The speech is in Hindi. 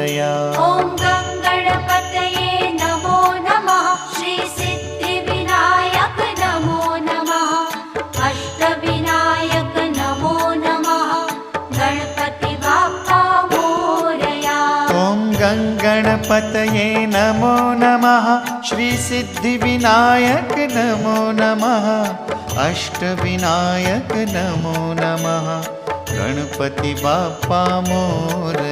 मोरया। ॐ गणपतये नमो नमः। श्री सिद्धिविनायक नमो नमः। अष्टविनायक नमो नमः। गणपति बाप्पा मोरया। ॐ गणपतये नमो नमः। श्री सिद्धिविनायक नमो नमः। अष्टविनायक नमो नमः। गणपति बाप्पा मोरया।